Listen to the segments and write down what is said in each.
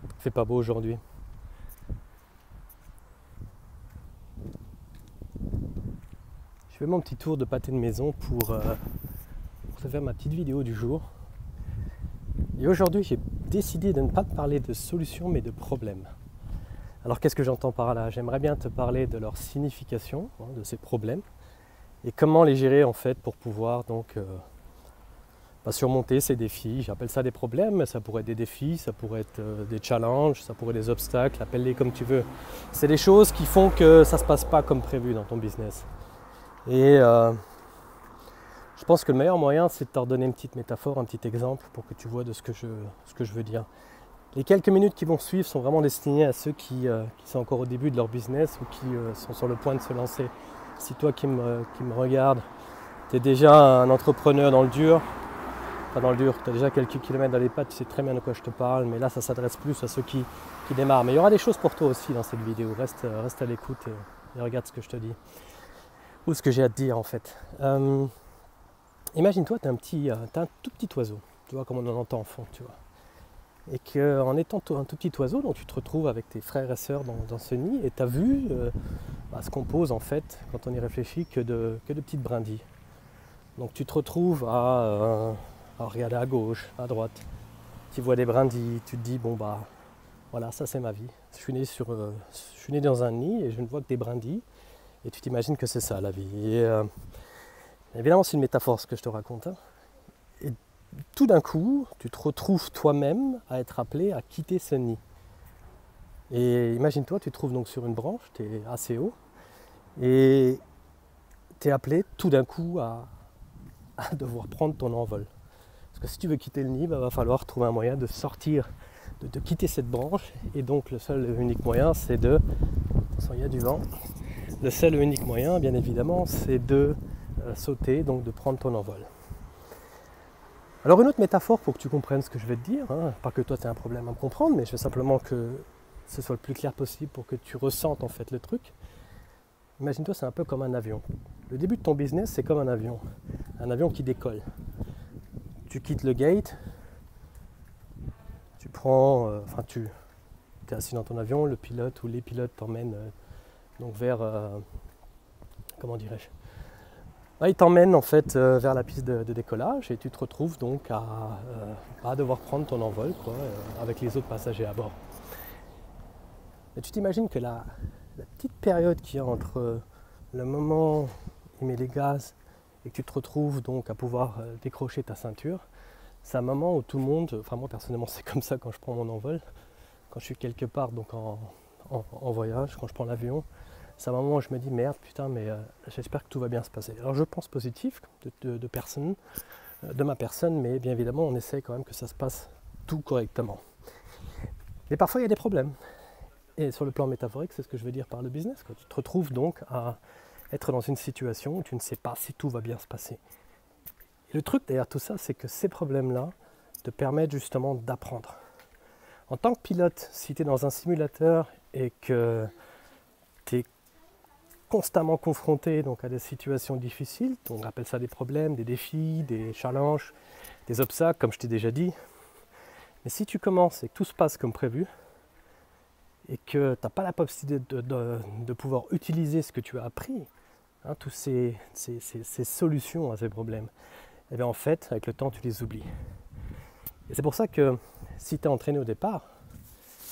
Il fait pas beau aujourd'hui. Je fais mon petit tour de pâté de maison pour te faire ma petite vidéo du jour. Et aujourd'hui, j'ai décidé de ne pas te parler de solutions, mais de problèmes. Alors qu'est-ce que j'entends par là? J'aimerais bien te parler de leur signification, de ces problèmes, et comment les gérer en fait pour pouvoir donc surmonter ces défis. J'appelle ça des problèmes, mais ça pourrait être des défis, ça pourrait être des challenges, ça pourrait être des obstacles, appelle-les comme tu veux. C'est des choses qui font que ça ne se passe pas comme prévu dans ton business. Et je pense que le meilleur moyen, c'est de te redonner une petite métaphore, un petit exemple pour que tu vois de ce que je veux dire. Les quelques minutes qui vont suivre sont vraiment destinées à ceux qui sont encore au début de leur business ou qui sont sur le point de se lancer. Si toi qui me regardes, tu es déjà un entrepreneur dans le dur, pas dans le dur, tu as déjà quelques kilomètres dans les pattes, tu sais très bien de quoi je te parle, mais là ça s'adresse plus à ceux qui démarrent. Mais il y aura des choses pour toi aussi dans cette vidéo, reste à l'écoute et regarde ce que je te dis. Ou ce que j'ai à te dire en fait. Imagine-toi, tu as un tout petit oiseau, tu vois comme on en entend en fond, tu vois. Et qu'en étant un tout petit oiseau, donc tu te retrouves avec tes frères et sœurs dans ce nid, et tu as vu se compose en fait, quand on y réfléchit, que de petites brindilles. Donc tu te retrouves à regarder à gauche, à droite, tu vois des brindilles, tu te dis bon bah voilà, ça c'est ma vie. Je suis né dans un nid et je ne vois que des brindilles, et tu t'imagines que c'est ça la vie. Et évidemment c'est une métaphore ce que je te raconte, hein. Et tout d'un coup, tu te retrouves toi-même à être appelé à quitter ce nid. Et imagine-toi, tu te trouves donc sur une branche, tu es assez haut, et tu es appelé tout d'un coup à devoir prendre ton envol. Parce que si tu veux quitter le nid, il va falloir trouver un moyen de sortir, de quitter cette branche. Et donc le seul et unique moyen, c'est de... Attention, il y a du vent. Le seul et unique moyen, bien évidemment, c'est de sauter, donc de prendre ton envol. Alors une autre métaphore pour que tu comprennes ce que je vais te dire, hein, pas que toi tu aies un problème à me comprendre, mais je veux simplement que ce soit le plus clair possible pour que tu ressentes en fait le truc. Imagine-toi, c'est un peu comme un avion. Le début de ton business, c'est comme un avion qui décolle. Tu quittes le gate, tu prends, tu es assis dans ton avion, le pilote ou les pilotes t'emmènent donc vers, comment dirais-je, il t'emmène en fait vers la piste de décollage et tu te retrouves donc à devoir prendre ton envol avec les autres passagers à bord. Et tu t'imagines que la petite période qu'il y a entre le moment où il met les gaz et que tu te retrouves donc à pouvoir décrocher ta ceinture, c'est un moment où tout le monde, enfin moi personnellement c'est comme ça quand je prends mon envol, quand je suis quelque part donc en voyage, quand je prends l'avion, c'est un moment où je me dis merde putain mais j'espère que tout va bien se passer. Alors je pense positif de personne, de ma personne, mais bien évidemment on essaie quand même que ça se passe tout correctement. Mais parfois il y a des problèmes. Et sur le plan métaphorique, c'est ce que je veux dire par le business, quoi. Tu te retrouves donc à être dans une situation où tu ne sais pas si tout va bien se passer. Et le truc derrière tout ça, c'est que ces problèmes-là te permettent justement d'apprendre. En tant que pilote, si tu es dans un simulateur et que tu es constamment confronté donc, à des situations difficiles, on appelle ça des problèmes, des défis, des challenges, des obstacles, comme je t'ai déjà dit. Mais si tu commences et que tout se passe comme prévu, et que tu n'as pas la possibilité de pouvoir utiliser ce que tu as appris, hein, toutes ces solutions à ces problèmes, et bien en fait, avec le temps, tu les oublies. Et c'est pour ça que si tu es entraîné au départ,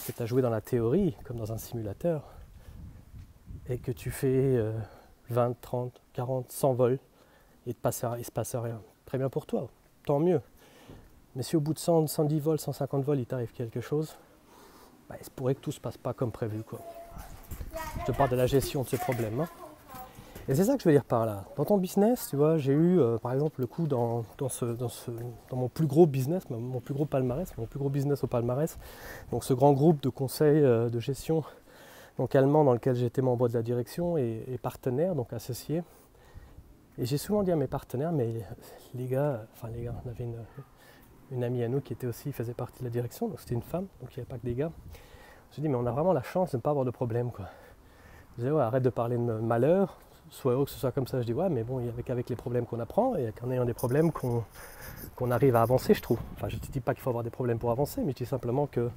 que tu as joué dans la théorie, comme dans un simulateur, et que tu fais 20, 30, 40, 100 vols, et il ne se passe rien, très bien pour toi, tant mieux. Mais si au bout de 100, 110 vols, 150 vols, il t'arrive quelque chose, il se pourrait que tout ne se passe pas comme prévu, quoi. Je te parle de la gestion de ce problème, hein. Et c'est ça que je veux dire par là. Dans ton business, tu vois, j'ai eu par exemple le coup dans mon plus gros business, mon plus gros palmarès, mon plus gros business au palmarès, donc ce grand groupe de conseils de gestion donc allemand dans lequel j'étais membre de la direction et partenaire, donc associé. Et j'ai souvent dit à mes partenaires, mais les gars, on avait une amie à nous qui était aussi, faisait partie de la direction, donc c'était une femme, donc il n'y avait pas que des gars. Je dis mais on a vraiment la chance de ne pas avoir de problème, quoi. Je dis ouais, arrête de parler de malheur, soit heureux que ce soit comme ça. Je dis ouais, mais bon, avec les problèmes qu'on apprend et qu'en ayant des problèmes qu'on arrive à avancer, je trouve. Enfin, je ne dis pas qu'il faut avoir des problèmes pour avancer, mais je dis simplement que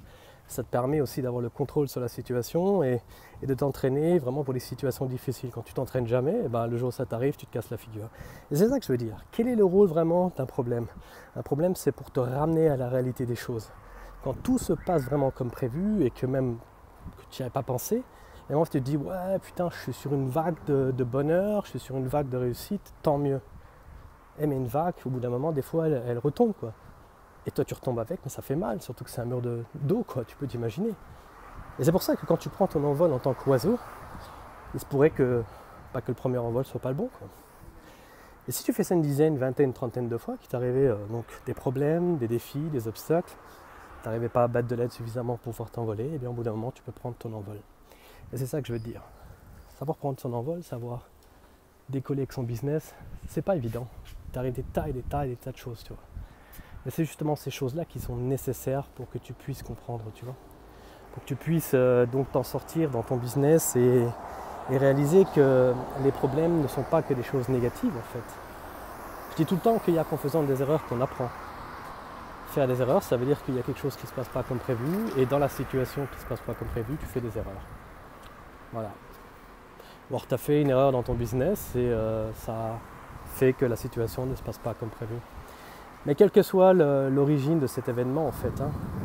Ça te permet aussi d'avoir le contrôle sur la situation et de t'entraîner vraiment pour les situations difficiles. Quand tu t'entraînes jamais, eh ben, le jour où ça t'arrive, tu te casses la figure. Et c'est ça que je veux dire. Quel est le rôle vraiment d'un problème? Un problème, c'est pour te ramener à la réalité des choses. Quand tout se passe vraiment comme prévu et que même que tu n'y avais pas pensé, et moi, tu te dis, ouais, putain, je suis sur une vague de bonheur, je suis sur une vague de réussite, tant mieux. Eh, mais une vague, au bout d'un moment, des fois, elle retombe, quoi. Et toi, tu retombes avec, mais ça fait mal, surtout que c'est un mur d'eau, quoi, tu peux t'imaginer. Et c'est pour ça que quand tu prends ton envol en tant qu'oiseau, il se pourrait que, pas que le premier envol soit pas le bon, quoi. Et si tu fais ça une dizaine, vingtaine, trentaine de fois, qu'il t'arrivait donc des problèmes, des défis, des obstacles, tu n'arrivais pas à battre de l'aide suffisamment pour pouvoir t'envoler, et bien au bout d'un moment, tu peux prendre ton envol. Et c'est ça que je veux te dire. Savoir prendre son envol, savoir décoller avec son business, c'est pas évident. Tu arrives des tas et des tas et des tas de choses, tu vois. Mais c'est justement ces choses-là qui sont nécessaires pour que tu puisses comprendre, tu vois. Pour que tu puisses donc t'en sortir dans ton business et réaliser que les problèmes ne sont pas que des choses négatives, en fait. Je dis tout le temps qu'il n'y a qu'en faisant des erreurs qu'on apprend. Faire des erreurs, ça veut dire qu'il y a quelque chose qui ne se passe pas comme prévu, et dans la situation qui ne se passe pas comme prévu, tu fais des erreurs. Voilà. Ou alors tu as fait une erreur dans ton business et ça fait que la situation ne se passe pas comme prévu. Mais quelle que soit l'origine de cet événement, en fait,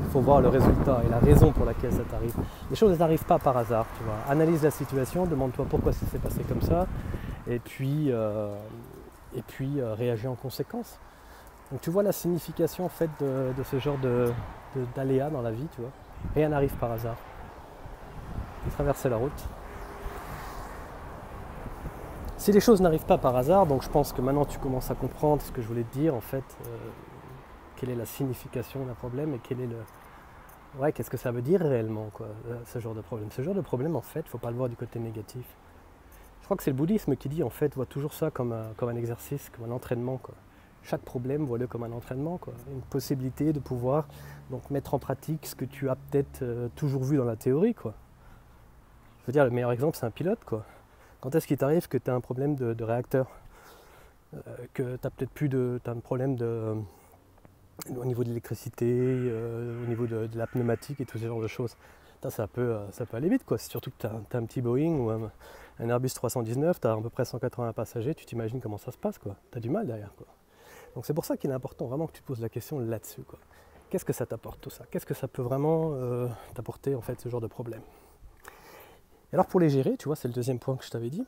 il faut voir le résultat et la raison pour laquelle ça t'arrive. Les choses n'arrivent pas par hasard, tu vois. Analyse la situation, demande-toi pourquoi ça s'est passé comme ça, et puis réagis en conséquence. Donc tu vois la signification en fait de ce genre d'aléas dans la vie, tu vois. Rien n'arrive par hasard. Tu traverses la route. Si les choses n'arrivent pas par hasard, donc je pense que maintenant tu commences à comprendre ce que je voulais te dire en fait, quelle est la signification d'un problème et qu'est-ce que ça veut dire réellement quoi, ce genre de problème. Ce genre de problème en fait, il ne faut pas le voir du côté négatif. Je crois que c'est le bouddhisme qui dit en fait, vois toujours ça comme un exercice, comme un entraînement quoi. Chaque problème, vois-le comme un entraînement quoi, une possibilité de pouvoir donc mettre en pratique ce que tu as peut-être toujours vu dans la théorie quoi. Je veux dire le meilleur exemple c'est un pilote quoi. Quand est-ce qu'il t'arrive que tu as un problème de réacteur, que tu as peut-être t'as un problème au niveau de l'électricité, au niveau de la pneumatique et tout ce genre de choses. Ça peut aller vite quoi, surtout que tu as un petit Boeing ou un Airbus 319, tu as à peu près 180 passagers, tu t'imagines comment ça se passe quoi, tu as du mal derrière quoi. Donc c'est pour ça qu'il est important vraiment que tu te poses la question là-dessus quoi. Qu'est-ce que ça t'apporte tout ça? Qu'est-ce que ça peut vraiment t'apporter en fait ce genre de problème? Et alors pour les gérer, tu vois, c'est le deuxième point que je t'avais dit.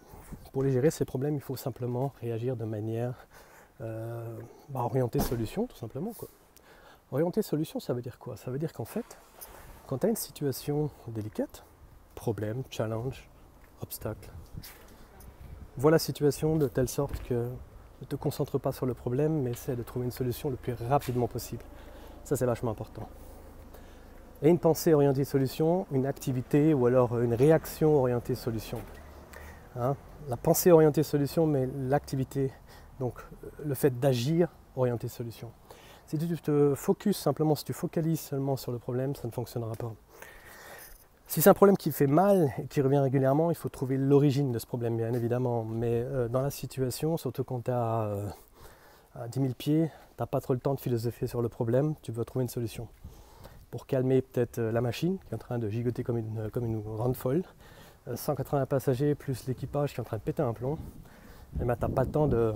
Pour les gérer, ces problèmes, il faut simplement réagir de manière orientée solution, tout simplement. Quoi. Orientée solution, ça veut dire quoi? Ça veut dire qu'en fait, quand tu as une situation délicate, problème, challenge, obstacle, vois la situation de telle sorte que ne te concentre pas sur le problème, mais essaie de trouver une solution le plus rapidement possible. Ça, c'est vachement important. Et une pensée orientée solution, une activité ou alors une réaction orientée solution. La pensée orientée solution, mais l'activité, donc le fait d'agir orienté solution. Si tu te focuses simplement, si tu focalises seulement sur le problème, ça ne fonctionnera pas. Si c'est un problème qui fait mal et qui revient régulièrement, il faut trouver l'origine de ce problème, bien évidemment. Mais dans la situation, surtout quand tu es à 10 000 pieds, tu n'as pas trop le temps de philosopher sur le problème, tu veux trouver une solution. Pour calmer peut-être la machine qui est en train de gigoter comme une grande folle, 180 passagers plus l'équipage qui est en train de péter un plomb, et ben t'as pas le temps de...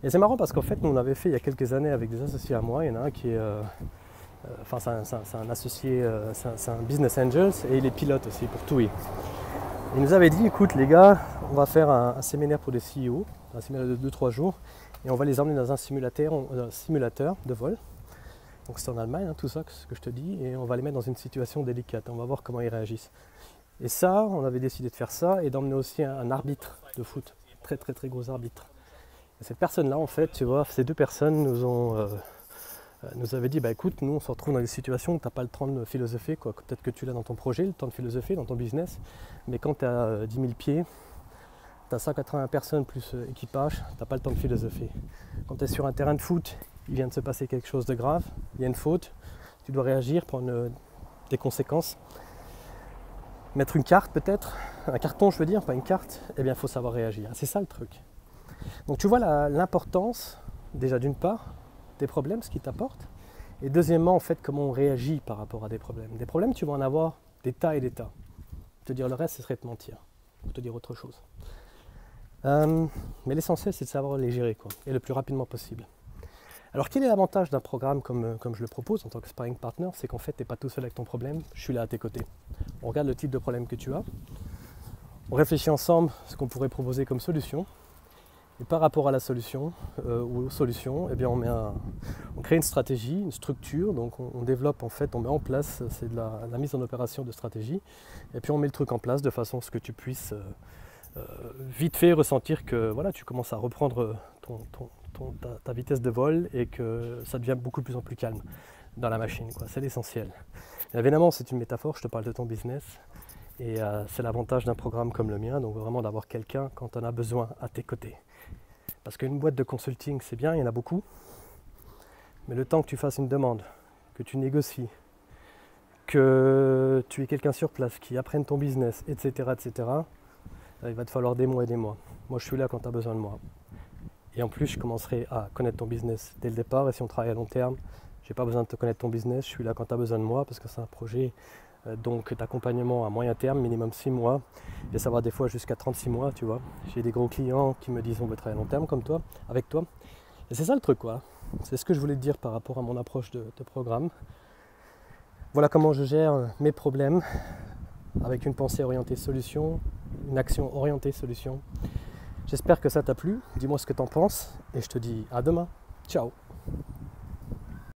Et c'est marrant parce qu'en fait nous on avait fait il y a quelques années avec des associés à moi, il y en a un qui est... c'est un associé, c'est un business angel et il est pilote aussi pour TUI. Il nous avait dit, écoute les gars, on va faire un séminaire pour des CEO, un séminaire de 2-3 jours, et on va les emmener dans un simulateur de vol. Donc c'est en Allemagne, tout ça, ce que je te dis, et on va les mettre dans une situation délicate, on va voir comment ils réagissent. Et ça, on avait décidé de faire ça et d'emmener aussi un arbitre de foot, très très très gros arbitre. Et cette personne-là, en fait, tu vois, ces deux personnes nous avaient dit, bah écoute, nous on se retrouve dans des situations où tu n'as pas le temps de philosopher, quoi. Peut-être que tu l'as dans ton projet, le temps de philosopher, dans ton business, mais quand tu as 10 000 pieds, tu as 180 personnes plus équipage, tu n'as pas le temps de philosopher. Quand tu es sur un terrain de foot, il vient de se passer quelque chose de grave, il y a une faute, tu dois réagir, prendre des conséquences. Mettre une carte peut-être, un carton je veux dire, pas une carte, eh bien il faut savoir réagir. C'est ça le truc. Donc tu vois l'importance, déjà d'une part, des problèmes, ce qu'ils t'apportent, Et deuxièmement, en fait, comment on réagit par rapport à des problèmes. Des problèmes, tu vas en avoir des tas et des tas. Te dire le reste, ce serait te mentir, ou te dire autre chose. Mais l'essentiel, c'est de savoir les gérer, quoi, et le plus rapidement possible. Alors, quel est l'avantage d'un programme comme je le propose en tant que sparring partner? C'est qu'en fait, tu n'es pas tout seul avec ton problème, je suis là à tes côtés. On regarde le type de problème que tu as, on réfléchit ensemble ce qu'on pourrait proposer comme solution, et par rapport à la solution ou aux solutions, eh bien on crée une stratégie, une structure, donc on développe en fait, on met en place, c'est de la mise en opération de stratégie, et puis on met le truc en place de façon à ce que tu puisses vite fait ressentir que voilà, tu commences à reprendre ta vitesse de vol et que ça devient beaucoup plus en plus calme dans la machine, quoi. C'est l'essentiel. Évidemment, c'est une métaphore, je te parle de ton business. Et c'est l'avantage d'un programme comme le mien, donc vraiment d'avoir quelqu'un quand on a besoin à tes côtés. Parce qu'une boîte de consulting, c'est bien, il y en a beaucoup. Mais le temps que tu fasses une demande, que tu négocies, que tu aies quelqu'un sur place qui apprenne ton business, etc., etc., il va te falloir des mois et des mois. Moi, je suis là quand tu as besoin de moi. Et en plus, je commencerai à connaître ton business dès le départ. Et si on travaille à long terme, je n'ai pas besoin de te connaître ton business. Je suis là quand tu as besoin de moi parce que c'est un projet donc d'accompagnement à moyen terme, minimum 6 mois. Et ça va des fois jusqu'à 36 mois, tu vois. J'ai des gros clients qui me disent on veut travailler à long terme comme toi, avec toi. Et c'est ça le truc, quoi. C'est ce que je voulais te dire par rapport à mon approche de programme. Voilà comment je gère mes problèmes avec une pensée orientée solution, une action orientée solution. J'espère que ça t'a plu, dis-moi ce que t'en penses et je te dis à demain. Ciao.